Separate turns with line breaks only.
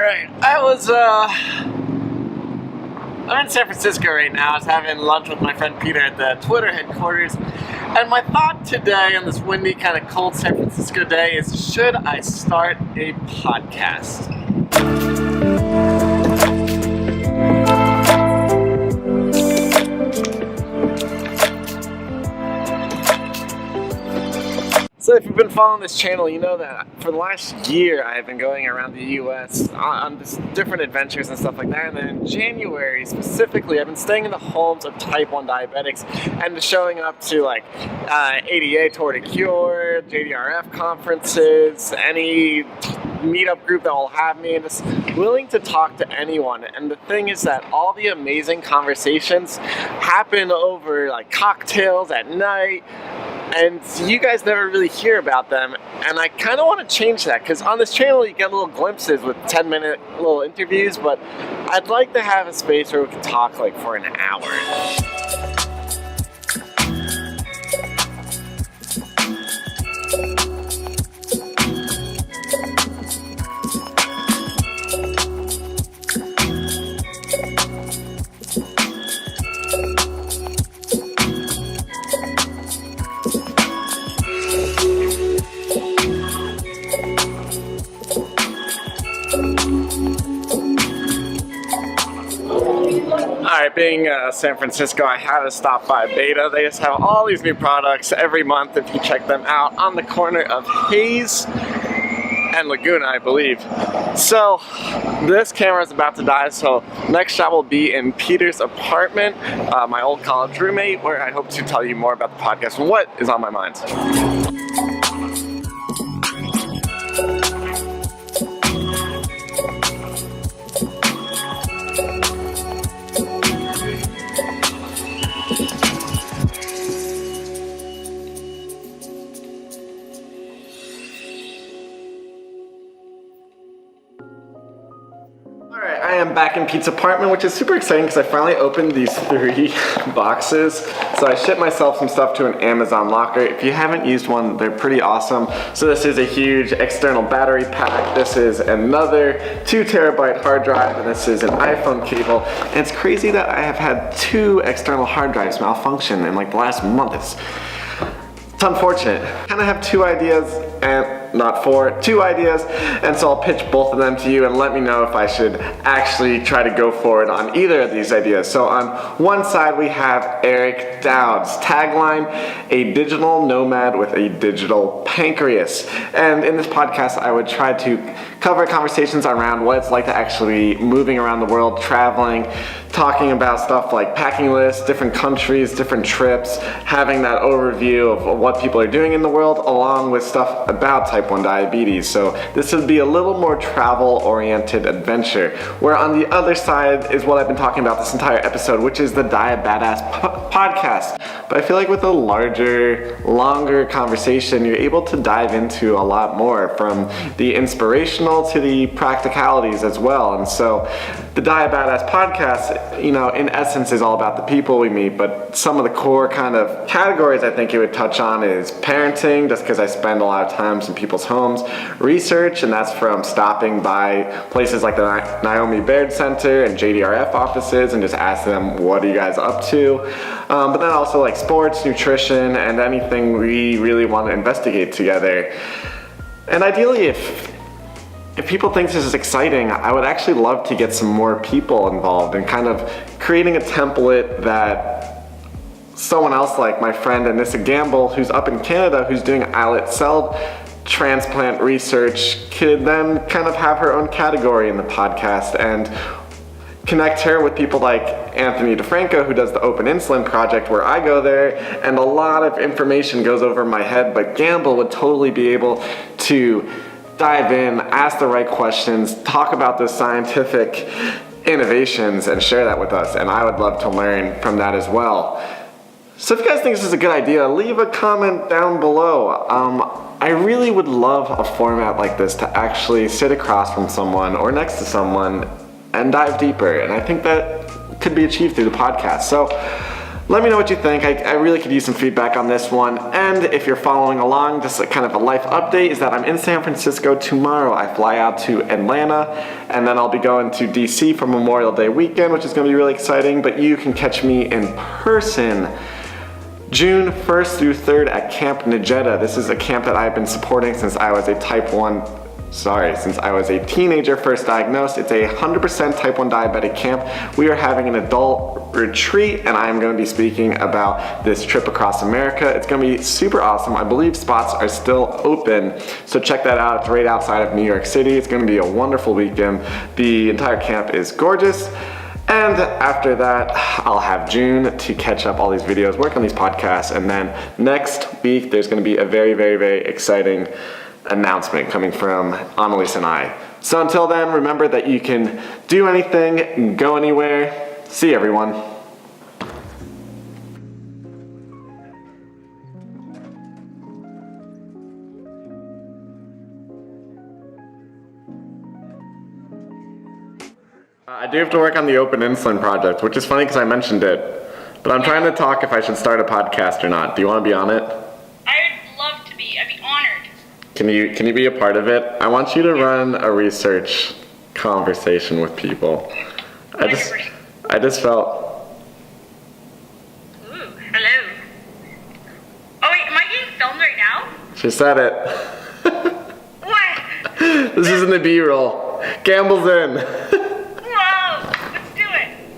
Alright, I'm in San Francisco right now. I was having lunch with my friend Peter at the Twitter headquarters. And my thought today on this windy, kind of cold San Francisco day is, should I start a podcast? So if you've been following this channel, you know that for the last year I have been going around the US on different adventures and stuff like that. And then in January specifically, I've been staying in the homes of type 1 diabetics and showing up to like ADA Tour to Cure, JDRF conferences, any meetup group that will have me, and just willing to talk to anyone. And the thing is that all the amazing conversations happen over like cocktails at night, and you guys never really hear about them, and I kind of want to change that, because on this channel you get little glimpses with 10-minute little interviews, but I'd like to have a space where we can talk like for an hour. Alright, being San Francisco, I had to stop by Beta. They just have all these new products every month if you check them out, on the corner of Hayes and Laguna, I believe. So this camera is about to die, so next shot will be in Peter's apartment, my old college roommate, where I hope to tell you more about the podcast and what is on my mind. Alright, I am back in Pete's apartment, which is super exciting because I finally opened these 3 boxes. So I shipped myself some stuff to an Amazon locker. If you haven't used one, they're pretty awesome. So this is a huge external battery pack. This is another 2 terabyte hard drive, and this is an iPhone cable. And it's crazy that I have had 2 external hard drives malfunction in like the last month. It's unfortunate. Kind of have 2 ideas, and not 4, 2 ideas, and so I'll pitch both of them to you and let me know if I should actually try to go forward on either of these ideas. So on one side we have Erik Douds, tagline, a digital nomad with a digital pancreas. And in this podcast I would try to cover conversations around what it's like to actually moving around the world, traveling, talking about stuff like packing lists, different countries, different trips, having that overview of what people are doing in the world, along with stuff about type 1 diabetes. So this would be a little more travel-oriented adventure, where on the other side is what I've been talking about this entire episode, which is the Diabadass Podcast. But I feel like with a larger, longer conversation, you're able to dive into a lot more, from the inspirational to the practicalities as well. And so the Diabadass Podcast, you know, in essence is all about the people we meet, but some of the core kind of categories I think it would touch on is parenting, just because I spend a lot of time in people's homes, research, and that's from stopping by places like the Naomi Baird Center and JDRF offices and just asking them, what are you guys up to? But then also like sports, nutrition, and anything we really want to investigate together. And ideally, if people think this is exciting, I would actually love to get some more people involved in kind of creating a template that someone else, like my friend Anissa Gamble, who's up in Canada, who's doing islet cell transplant research, could then kind of have her own category in the podcast and connect her with people like Anthony DeFranco, who does the Open Insulin Project, where I go there and a lot of information goes over my head, but Gamble would totally be able to dive in, ask the right questions, talk about those scientific innovations, and share that with us, and I would love to learn from that as well. So if you guys think this is a good idea, leave a comment down below. I really would love a format like this to actually sit across from someone or next to someone and dive deeper, and I think that could be achieved through the podcast. So let me know what you think. I really could use some feedback on this one. And if you're following along, just a kind of a life update is that I'm in San Francisco tomorrow. I fly out to Atlanta, and then I'll be going to DC for Memorial Day weekend, which is going to be really exciting. But you can catch me in person June 1st through 3rd at Camp Najeda. This is a camp that I've been supporting since I was a teenager, first diagnosed. It's a 100% type 1 diabetic camp. We are having an adult retreat, and I'm going to be speaking about this trip across America. It's going to be super awesome. I believe spots are still open, so check that out. It's right outside of New York City. It's going to be a wonderful weekend. The entire camp is gorgeous. And after that, I'll have June to catch up all these videos, work on these podcasts, and then next week there's going to be a very, very, very exciting announcement coming from Annalise and I. So until then, remember that you can do anything, go anywhere. See you, everyone. I do have to work on the open insulin project, which is funny because I mentioned it, but I'm trying to talk if I should start a podcast or not. Do you want to be on it?
I would love to be. I'd be honored.
Can you be a part of it? I want you to run a research conversation with people. I just felt.
Ooh, hello. Oh wait, am I getting filmed right now?
She said it.
What?
This isn't the B-roll. Gamble's in.